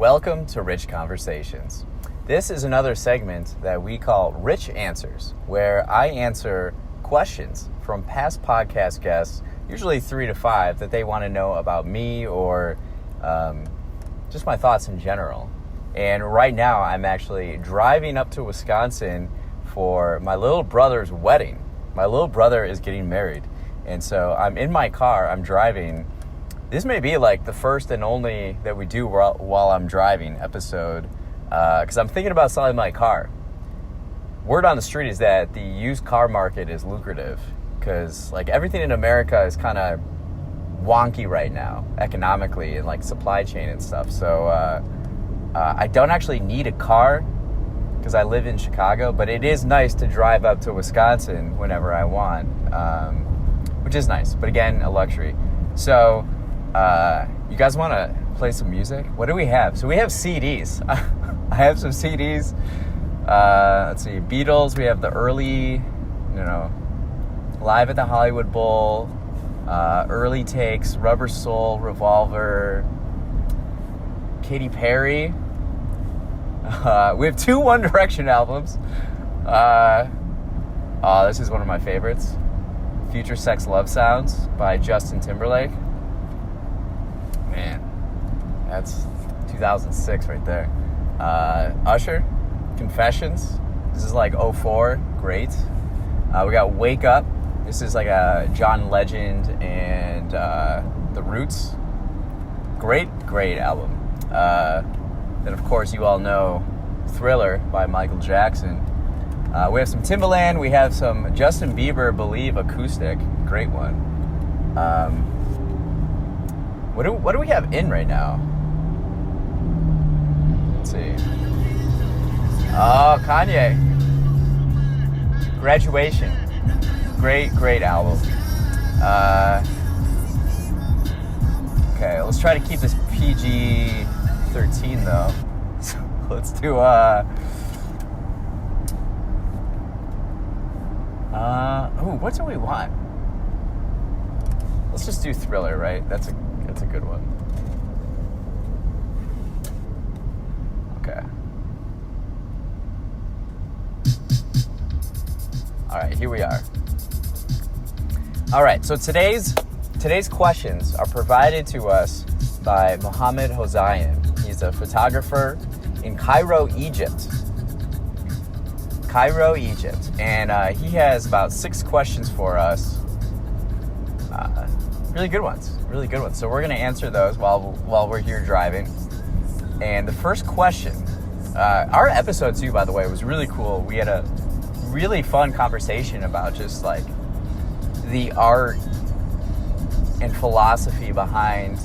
Welcome to Rich Conversations. This is another segment that we call Rich Answers, where I answer questions from past podcast guests, usually 3 to 5, that they want to know about me or just my thoughts in general. And right now I'm actually driving up to Wisconsin for my little brother's wedding. My little brother is getting married. And so I'm in my car, I'm driving. This may be like the first and only that we do while I'm driving episode, because I'm thinking about selling my car. Word on the street is that the used car market is lucrative, because like everything in America is kind of wonky right now, economically and like supply chain and stuff. So I don't actually need a car because I live in Chicago, but it is nice to drive up to Wisconsin whenever I want, which is nice, but again, a luxury. So you guys want to play some music? What do we have? So we have CDs. I have some CDs. Let's see, Beatles. We have the early, Live at the Hollywood Bowl, Early Takes, Rubber Soul, Revolver, Katy Perry. We have 2 One Direction albums. This is one of my favorites. Future Sex Love Sounds by Justin Timberlake. Man, that's 2006 right there. Usher, Confessions. This is like 04. Great. We got Wake Up. This is like a John Legend and The Roots. Great album. Then, of course, you all know Thriller by Michael Jackson. We have some Timbaland. We have some Justin Bieber, Believe acoustic. Great one. What do we have in right now? Let's see. Oh, Kanye. Graduation. Great album. Okay, let's try to keep this PG-13 though. So let's do what do we want? Let's just do Thriller, right? That's a good one. Okay. All right, here we are. All right, so today's questions are provided to us by Mohamed Hozyen. He's a photographer in Cairo, Egypt. And he has about 6 questions for us. Really good ones. So we're going to answer those while we're here driving. And the first question, our episode 2, by the way, was really cool. We had a really fun conversation about just like the art and philosophy behind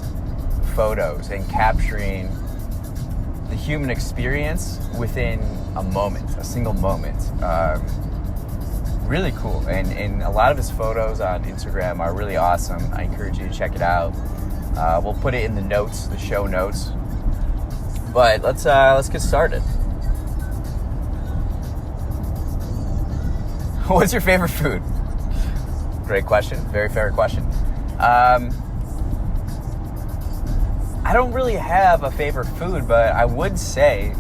photos and capturing the human experience within a single moment. Really cool, and a lot of his photos on Instagram are really awesome. I encourage you to check it out. We'll put it in the show notes. But let's get started. What's your favorite food? Great question, very fair question. I don't really have a favorite food, but I would say,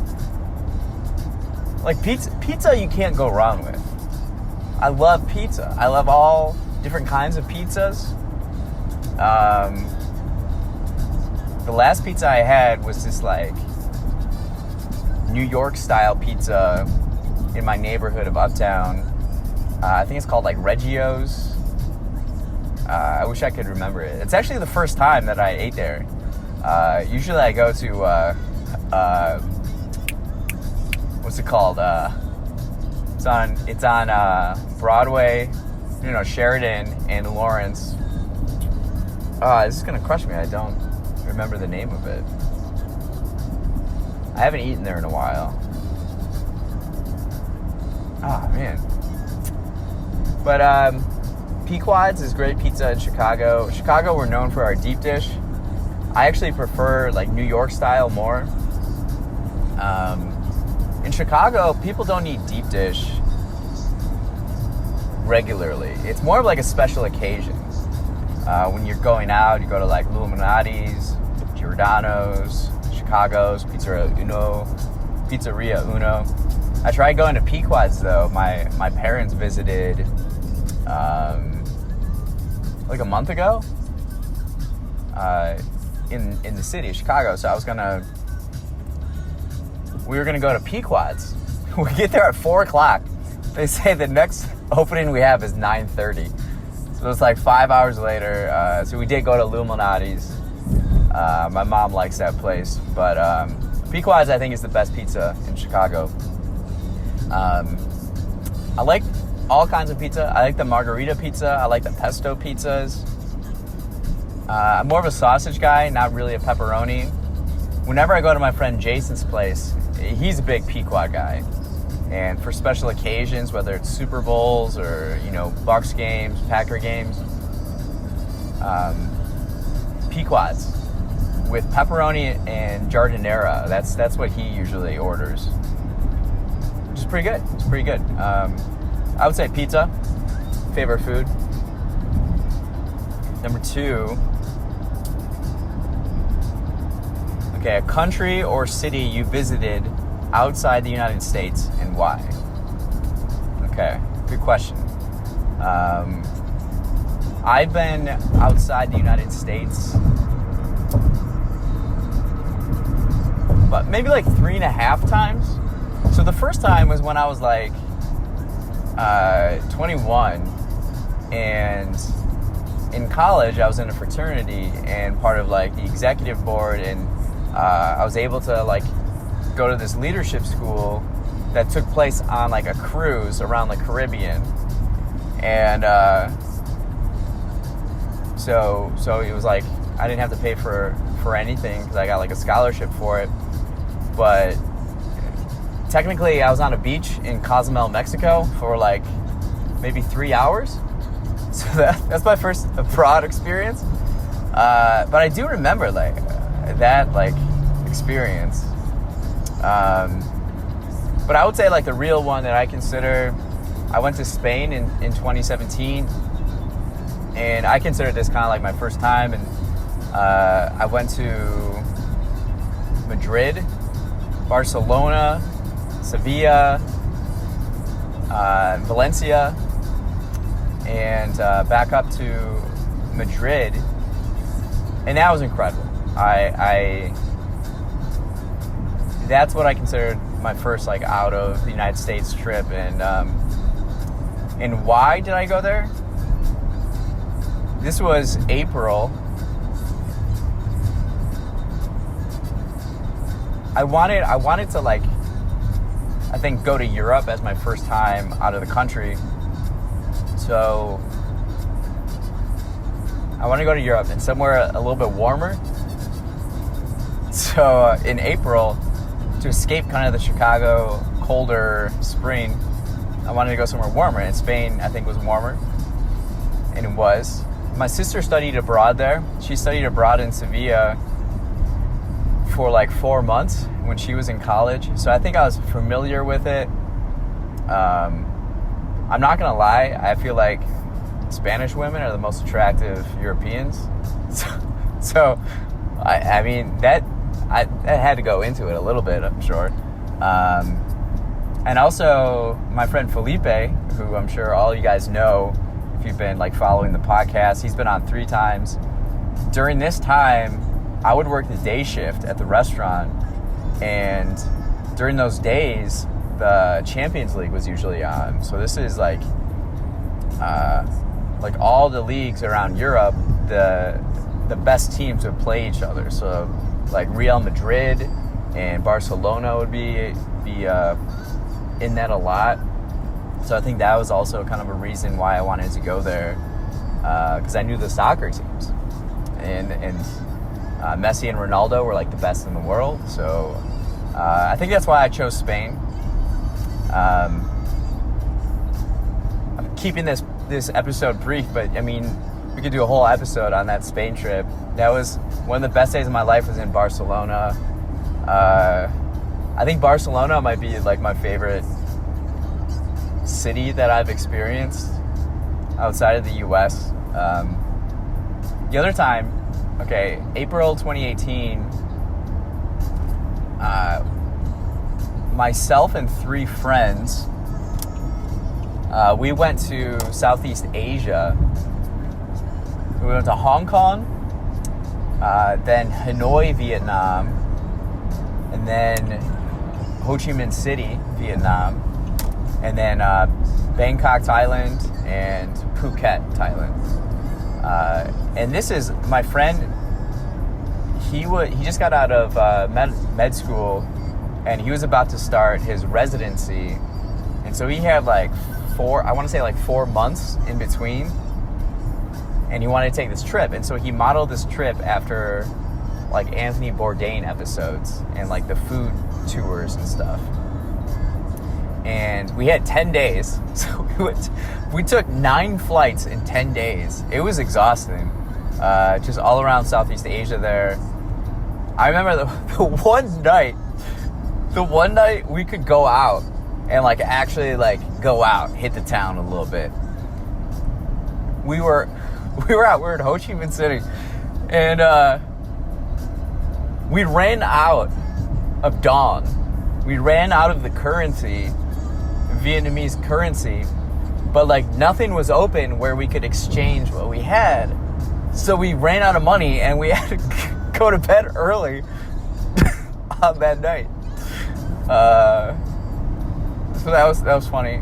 like pizza you can't go wrong with. I love pizza. I love all different kinds of pizzas. The last pizza I had was this like New York style pizza in my neighborhood of Uptown. I think it's called like Reggio's. I wish I could remember it. It's actually the first time that I ate there. Usually I go to what's it called? It's on Broadway, Sheridan and Lawrence. This is gonna crush me. I don't remember the name of it. I haven't eaten there in a while. Man. But Pequod's is great pizza in Chicago. Chicago, we're known for our deep dish. I actually prefer like New York style more. In Chicago, people don't eat deep dish regularly. It's more of like a special occasion. When you're going out, you go to like Illuminati's, Giordano's, Chicago's, Pizzeria Uno. I tried going to Pequod's though. My parents visited like a month ago in the city of Chicago. So we were gonna go to Pequod's. We get there at 4 o'clock. They say the next opening we have is 9:30. So it's like 5 hours later. So we did go to Illuminati's. My mom likes that place, but Pequod's I think is the best pizza in Chicago. I like all kinds of pizza. I like the margarita pizza. I like the pesto pizzas. I'm more of a sausage guy, not really a pepperoni. Whenever I go to my friend Jason's place, he's a big Pequod guy. And for special occasions, whether it's Super Bowls or, Bucks games, Packer games, Pequod's with pepperoni and giardiniera. That's what he usually orders. Which is pretty good. It's pretty good. I would say pizza, favorite food. Number 2. Okay, a country or city you visited outside the United States and why? Okay, good question. I've been outside the United States, but maybe like 3.5 times. So the first time was when I was like 21, and in college I was in a fraternity and part of like the executive board, and I was able to like go to this leadership school that took place on like a cruise around the Caribbean, and so it was like I didn't have to pay for anything because I got like a scholarship for it. But technically I was on a beach in Cozumel, Mexico for like maybe 3 hours. So that's my first abroad experience. But I do remember like that like experience. But I would say like the real one that I consider, I went to Spain in 2017, and I consider this kind of like my first time. And I went to Madrid, Barcelona, Sevilla, Valencia, and back up to Madrid, and that was incredible. That's what I considered my first like out of the United States trip. And why did I go there? This was April. I wanted to like, I think, go to Europe as my first time out of the country. So I want to go to Europe and somewhere a little bit warmer. So in April, to escape kind of the Chicago colder spring, I wanted to go somewhere warmer. And Spain, I think, was warmer. And it was. My sister studied abroad there. She studied abroad in Sevilla for like 4 months when she was in college. So I think I was familiar with it. I'm not going to lie. I feel like Spanish women are the most attractive Europeans. So I mean, that had to go into it a little bit, I'm sure. And also my friend Felipe, who I'm sure all you guys know if you've been like following the podcast, he's been on 3 times. During this time, I would work the day shift at the restaurant, and during those days, the Champions League was usually on. So this is like all the leagues around Europe, the best teams would play each other. So like Real Madrid and Barcelona would be in that a lot. So I think that was also kind of a reason why I wanted to go there, because I knew the soccer teams, and Messi and Ronaldo were like the best in the world. So I think that's why I chose Spain. I'm keeping this episode brief, but I mean, we could do a whole episode on that Spain trip. That was one of the best days of my life. Was in Barcelona. I think Barcelona might be like my favorite city that I've experienced outside of the U.S. The other time, okay, April 2018, myself and 3 friends, we went to Southeast Asia. We went to Hong Kong, then Hanoi, Vietnam, and then Ho Chi Minh City, Vietnam, and then Bangkok, Thailand, and Phuket, Thailand. And this is my friend. He just got out of med school, and he was about to start his residency, and so he had like 4 months in between, and he wanted to take this trip, and so he modeled this trip after like Anthony Bourdain episodes and like the food tours and stuff. And we had 10 days, so we took 9 flights in 10 days. It was exhausting, just all around Southeast Asia there. I remember the one night we could go out and like actually like go out, hit the town a little bit. We were in Ho Chi Minh City, and we ran out of dong. We ran out of the currency, Vietnamese currency, but like nothing was open where we could exchange what we had. So we ran out of money, and we had to go to bed early on that night. So that was funny.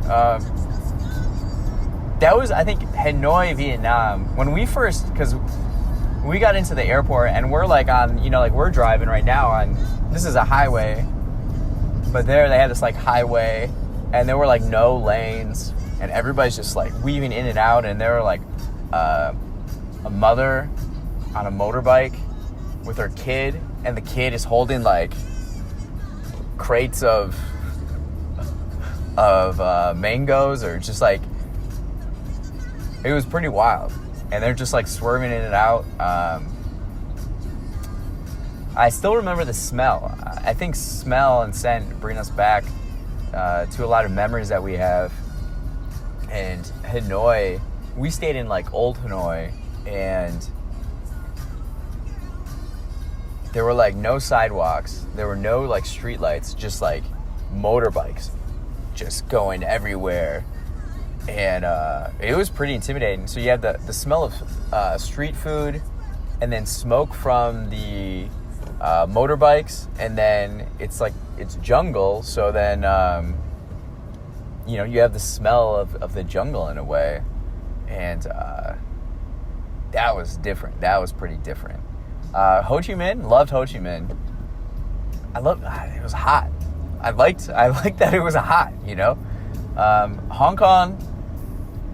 That was, I think, Hanoi, Vietnam. When we first, because we got into the airport, and we're like on, like we're driving right now on, this is a highway, but there they had this like highway, and there were like no lanes, and everybody's just like weaving in and out, and there were like a mother on a motorbike with her kid, and the kid is holding like crates of mangoes, or just like, it was pretty wild, and they're just like swerving in and out. I still remember the smell. I think smell and scent bring us back to a lot of memories that we have. And Hanoi, we stayed in like old Hanoi, and there were like no sidewalks, there were no like street lights, just like motorbikes just going everywhere. And it was pretty intimidating. So you have the smell of street food, and then smoke from the motorbikes, and then it's jungle. So then you have the smell of the jungle in a way, and that was different. That was pretty different. Ho Chi Minh, loved Ho Chi Minh. It was hot. I liked that it was hot. Hong Kong.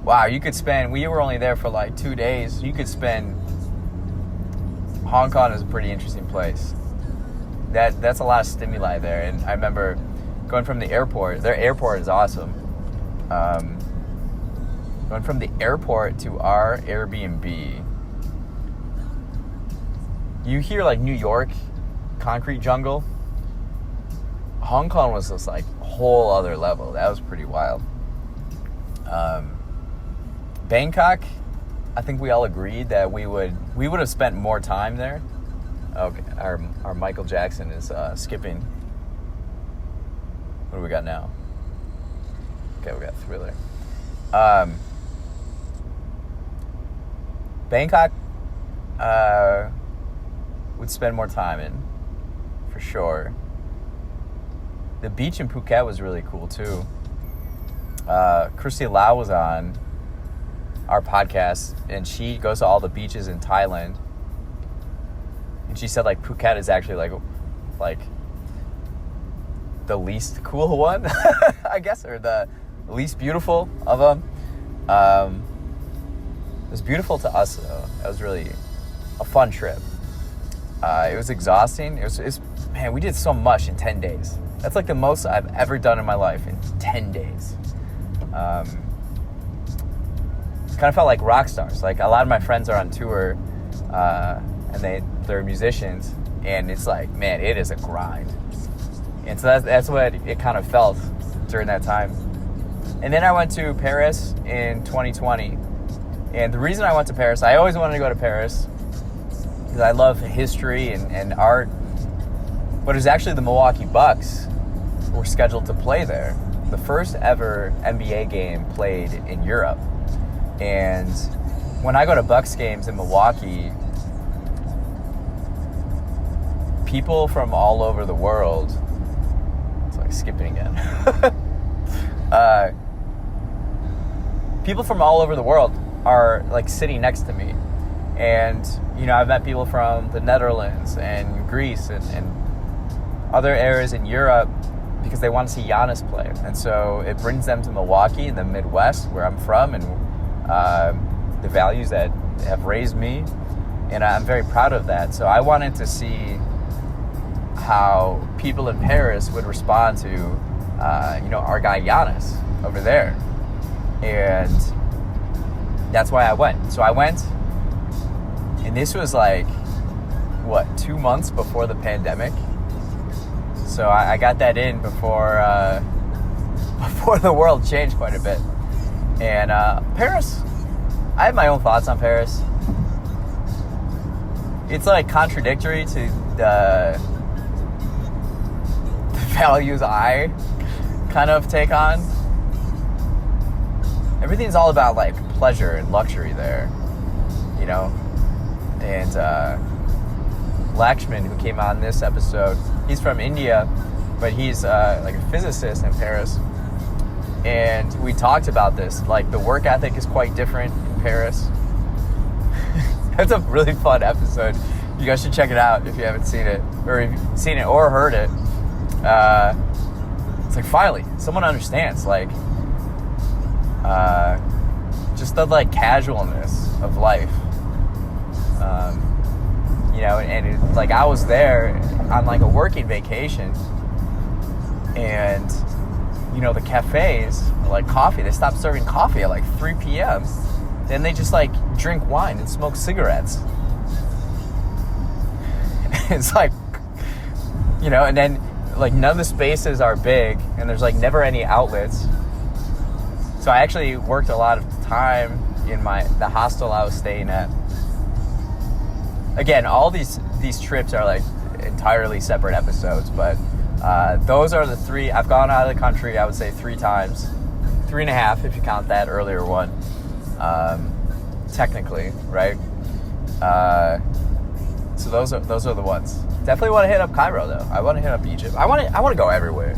Wow, we were only there for like 2 days. Hong Kong is a pretty interesting place. That's a lot of stimuli there. And I remember going from the airport. Their airport is awesome. Going from the airport to our Airbnb. You hear like New York, concrete jungle. Hong Kong was this like whole other level. That was pretty wild. Bangkok, I think we all agreed that we would have spent more time there. Okay, our Michael Jackson is skipping. What do we got now? Okay, we got Thriller. Bangkok would spend more time in, for sure. The beach in Phuket was really cool too. Christy Lau was on our podcast, and she goes to all the beaches in Thailand, and she said like Phuket is actually like the least cool one, I guess, or the least beautiful of them. It was beautiful to us though. That was really a fun trip. It was exhausting. Man, we did so much in 10 days. That's like the most I've ever done in my life in 10 days. Kind of felt like rock stars. Like a lot of my friends are on tour, and they're musicians, and it's like, man, it is a grind. And so that's what it kind of felt during that time. And then I went to Paris in 2020. And the reason I went to Paris, I always wanted to go to Paris because I love history and art. But it was actually the Milwaukee Bucks were scheduled to play there. The first ever NBA game played in Europe. And when I go to Bucks games in Milwaukee, people from all over the world, it's like skipping again. People from all over the world are like sitting next to me. And, you know, I've met people from the Netherlands and Greece and other areas in Europe because they want to see Giannis play. And so it brings them to Milwaukee in the Midwest, where I'm from, and the values that have raised me. And I'm very proud of that. So I wanted to see how people in Paris would respond to, you know, our guy Giannis over there. And that's why I went. So I went, and this was like, 2 months before the pandemic. So I got that in before the world changed quite a bit. And Paris, I have my own thoughts on Paris. It's like contradictory to the values I kind of take on. Everything's all about like pleasure and luxury there, you know. And Lakshman, who came on this episode, he's from India, but he's like a physicist in Paris. And we talked about this. Like, the work ethic is quite different in Paris. It's a really fun episode. You guys should check it out if you haven't seen it, or if you've seen it or heard it. It's like, finally, someone understands, like, just the like casualness of life. You know, and it, like, I was there on like a working vacation, and you know, the cafes, like coffee, they stopped serving coffee at like 3 p.m. Then they just like drink wine and smoke cigarettes. It's like, you know, and then like none of the spaces are big, and there's like never any outlets. So I actually worked a lot of time in the hostel I was staying at. Again, all these trips are like entirely separate episodes, but those are the three. I've gone out of the country, I would say 3 times. 3.5 if you count that earlier one. Technically, right? So those are the ones. Definitely want to hit up Cairo though. I want to hit up Egypt. I want to go everywhere.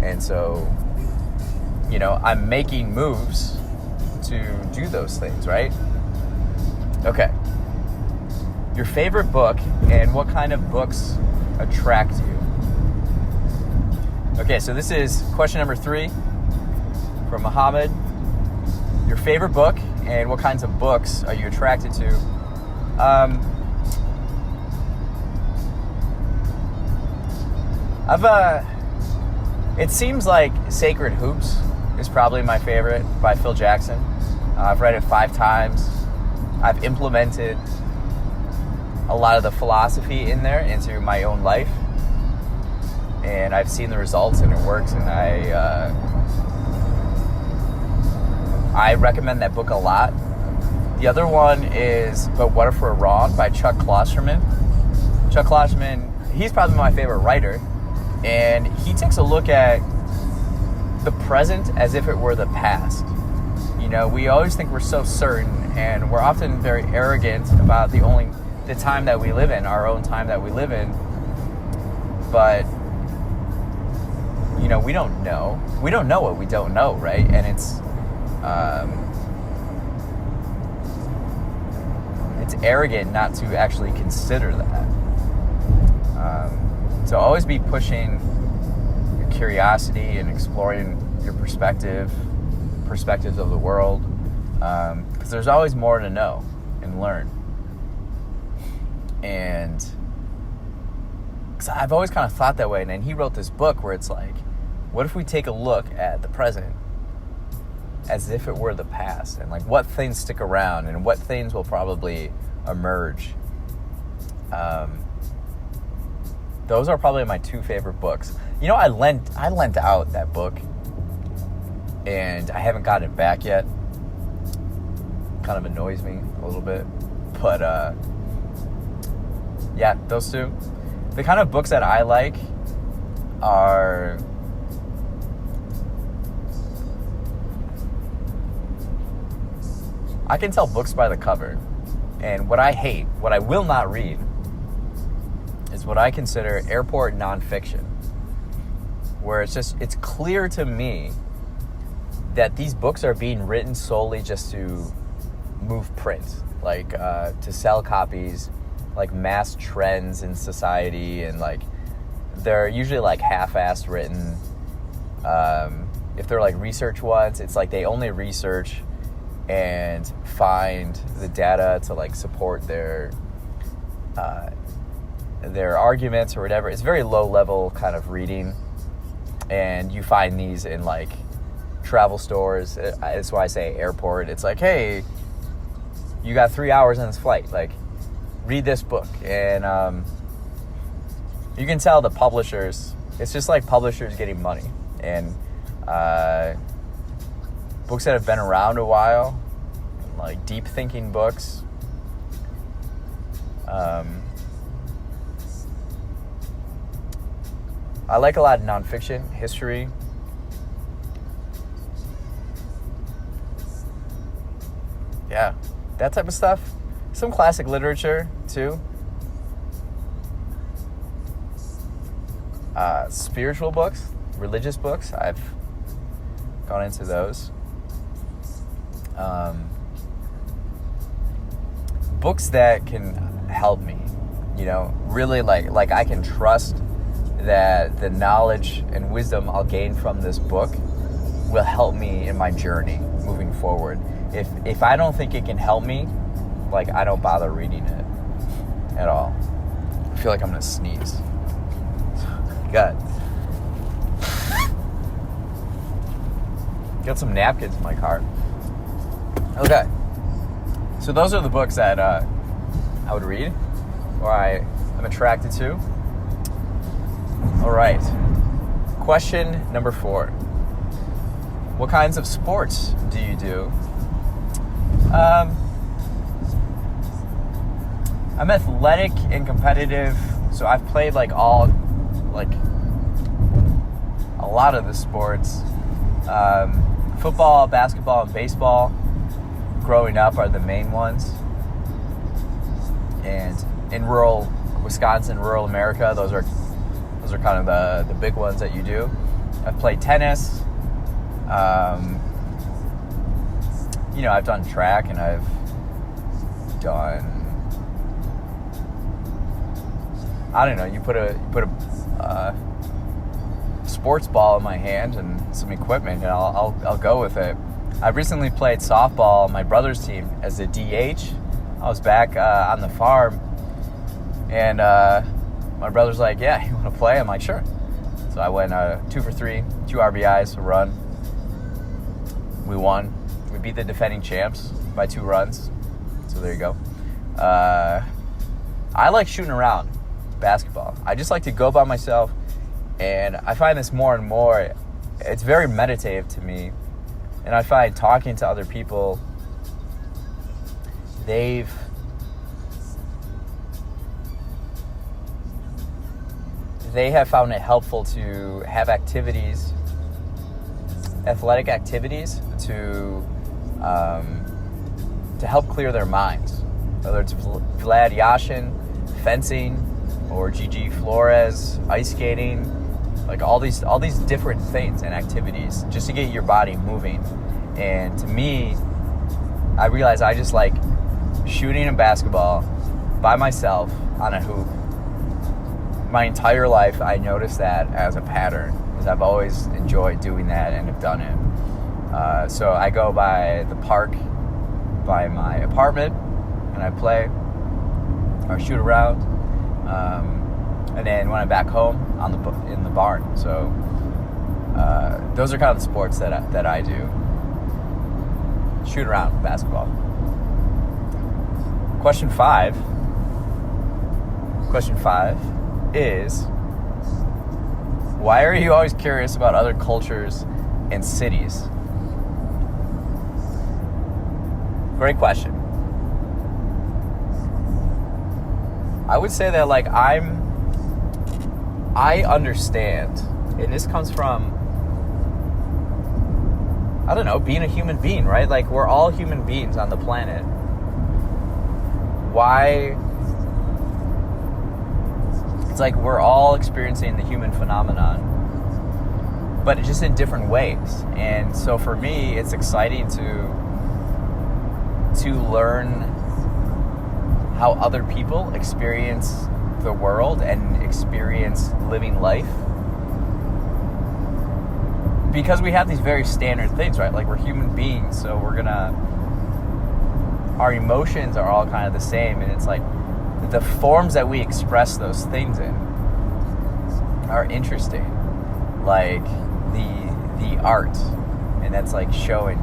And so, you know, I'm making moves to do those things, right? Okay. Your favorite book and what kind of books attract you? Okay, so this is question number 3 from Mohamed. Your favorite book and what kinds of books are you attracted to? It seems like Sacred Hoops is probably my favorite by Phil Jackson. I've read it 5 times. I've implemented a lot of the philosophy in there into my own life, and I've seen the results, and it works, and I recommend that book a lot. The other one is But What If We're Wrong by Chuck Klosterman. Chuck Klosterman, he's probably my favorite writer, and he takes a look at the present as if it were the past. You know, we always think we're so certain, and we're often very arrogant about the time that we live in, our own time that we live in. But, you know, we don't know. We don't know what we don't know, right? And it's arrogant not to actually consider that. So always be pushing your curiosity and exploring your perspectives of the world, because there's always more to know and learn. And because I've always kind of thought that way, and then he wrote this book where it's like, what if we take a look at the present as if it were the past, and like what things stick around and what things will probably emerge. Those are probably my 2 favorite books. You know, I lent out that book, and I haven't gotten it back yet. Kind of annoys me a little bit, but yeah, those 2. The kind of books that I like are I can tell books by the cover. And what I hate, what I will not read, is what I consider airport nonfiction, where it's clear to me that these books are being written solely just to move print, like to sell copies, like mass trends in society, and like they're usually like half-assed written. If they're like research ones, it's like they only research and find the data to like support their arguments or whatever. It's very low level kind of reading, and you find these in like travel stores. That's why I say airport. It's like, hey, you got 3 hours on this flight, like read this book. And you can tell the publishers, it's just like publishers getting money. And books that have been around a while, like deep thinking books, I like a lot of nonfiction, history. Yeah, that type of stuff. Some classic literature, too. Spiritual books, religious books. I've gone into those. Books that can help me, really like I can trust that the knowledge and wisdom I'll gain from this book will help me in my journey moving forward. If I don't think it can help me, like I don't bother reading it at all. I feel like I'm gonna sneeze. God. Got some napkins in my car. Okay. So those are the books that I would read, or I'm attracted to. All right. Question number 4. What kinds of sports do you do? I'm athletic and competitive, so I've played a lot of the sports. Football, basketball, and baseball growing up are the main ones. And in rural Wisconsin, rural America, those are kind of the big ones that you do. I've played tennis. I've done track, and I've done, I don't know, you put a sports ball in my hand and some equipment, and I'll go with it. I recently played softball on my brother's team as a DH. I was back on the farm, and my brother's like, yeah, you want to play? I'm like, sure. So I went 2 for 3, 2 RBIs, a run. We won. We beat the defending champs by 2 runs. So there you go. I like shooting around basketball. I just like to go by myself, and I find this more and more. It's very meditative to me, and I find talking to other people, they have found it helpful to have activities, athletic activities, to help clear their minds. Whether it's Vlad Yashin, fencing, or Gigi Flores, ice skating, like all these different things and activities just to get your body moving. And to me, I realize I just like shooting a basketball by myself on a hoop. My entire life, I noticed that as a pattern, because I've always enjoyed doing that and have done it. So I go by the park, by my apartment, and I play or shoot around. And then when I'm back home, in the barn. So those are kind of the sports that I do. Shoot around basketball. Question 5 is, why are you always curious about other cultures and cities? Great question. I would say that I understand, and this comes from, I don't know, being a human being, right? Like, we're all human beings on the planet. Why? It's like we're all experiencing the human phenomenon, but just in different ways. And so for me, it's exciting to learn how other people experience the world and experience living life. Because we have these very standard things, right? Like, we're human beings, so our emotions are all kind of the same, and it's like the forms that we express those things in are interesting. Like the art, and that's like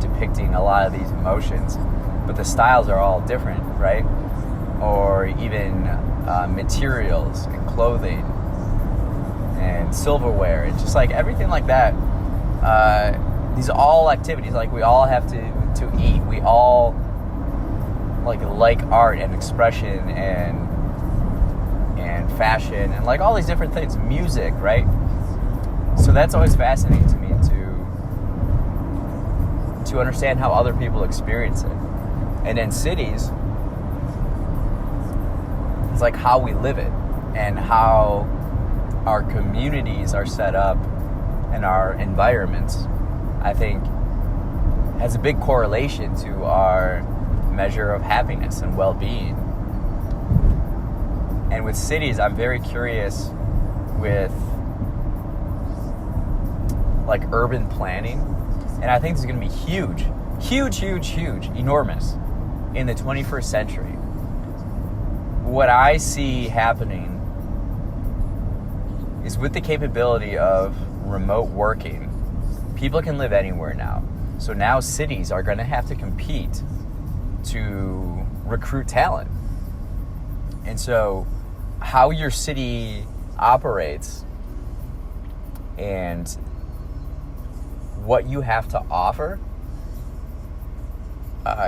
depicting a lot of these emotions, but the styles are all different, right? Or even materials and clothing and silverware, and just like everything like that. These are all activities. Like, we all have to eat. We all like art and expression and fashion and like all these different things. Music, right? So that's always fascinating to me to understand how other people experience it. And in cities, it's like how we live it and how our communities are set up and our environments, I think, has a big correlation to our measure of happiness and well-being. And with cities, I'm very curious with like urban planning, and I think this is going to be huge, enormous in the 21st century. What I see happening is, with the capability of remote working, people can live anywhere now. So now cities are going to have to compete to recruit talent. And so how your city operates and what you have to offer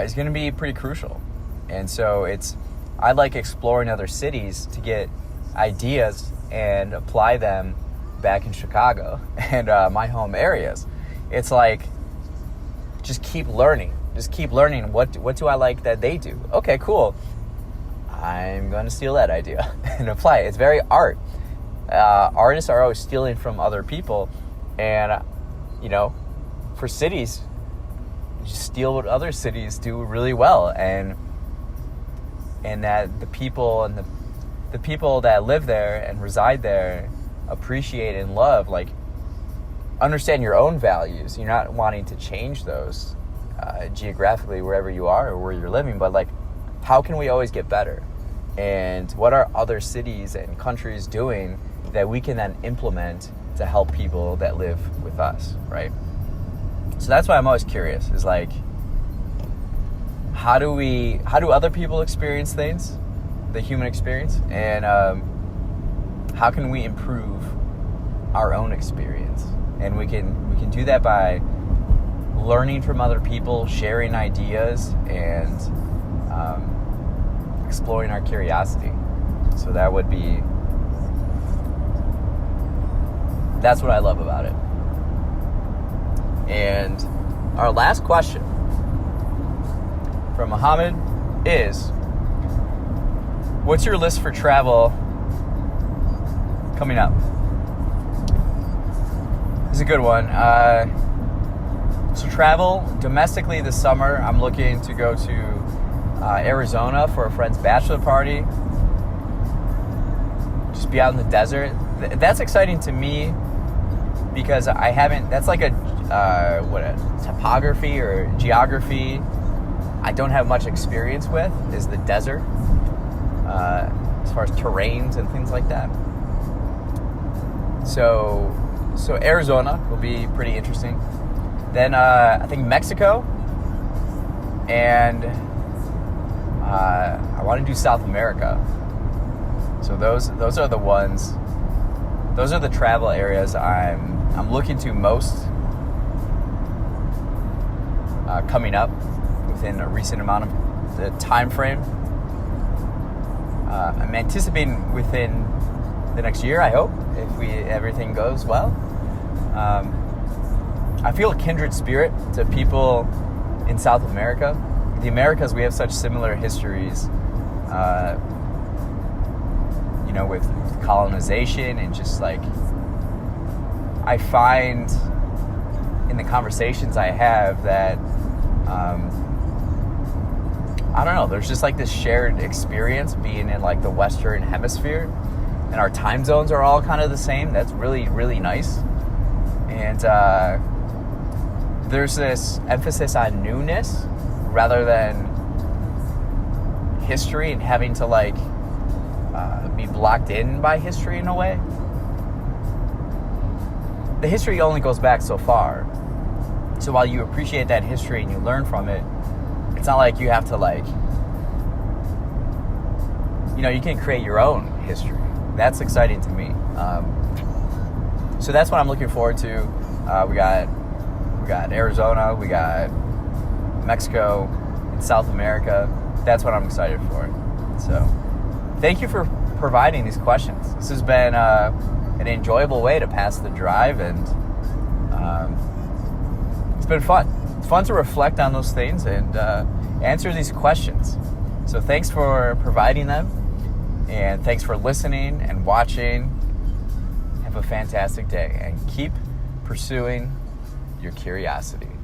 is going to be pretty crucial. And so I like exploring other cities to get ideas and apply them back in Chicago and my home areas. It's like, just keep learning. What do I like that they do? Okay, cool. I'm going to steal that idea and apply it. It's very art. Artists are always stealing from other people, and for cities, you just steal what other cities do really well, and that the people that live there and reside there appreciate and love, like, understand your own values. You're not wanting to change those geographically wherever you are or where you're living, but like, how can we always get better? And what are other cities and countries doing that we can then implement to help people that live with us, right? So that's why I'm always curious, is like, how do other people experience things, the human experience, and how can we improve our own experience? And we can do that by learning from other people, sharing ideas, and exploring our curiosity. So that's what I love about it. And our last question from Mohamed is, what's your list for travel coming up? This is a good one. So travel domestically this summer, I'm looking to go to Arizona for a friend's bachelor party. Just be out in the desert. That's exciting to me because that's like a topography or geography I don't have much experience with, is the desert, as far as terrains and things like that. So Arizona will be pretty interesting. Then I think Mexico, and I want to do South America. So those are the ones. Those are the travel areas I'm looking to most coming up within a recent amount of the time frame. I'm anticipating within the next year, I hope, if everything goes well. I feel a kindred spirit to people in South America. The Americas, we have such similar histories, with colonization, and just like, I find in the conversations I have that, I don't know, there's just like this shared experience being in like the Western Hemisphere, and our time zones are all kind of the same. That's really, really nice. And there's this emphasis on newness rather than history, and having to like be blocked in by history in a way. The history only goes back so far. So while you appreciate that history and you learn from it, it's not like you have to like, you can create your own history. That's exciting to me. So that's what I'm looking forward to. We got Arizona, we got Mexico, and South America. That's what I'm excited for. So thank you for providing these questions. This has been an enjoyable way to pass the drive, and it's been fun. It's fun to reflect on those things and answer these questions. So thanks for providing them, and thanks for listening and watching. Have a fantastic day, and keep pursuing your curiosity.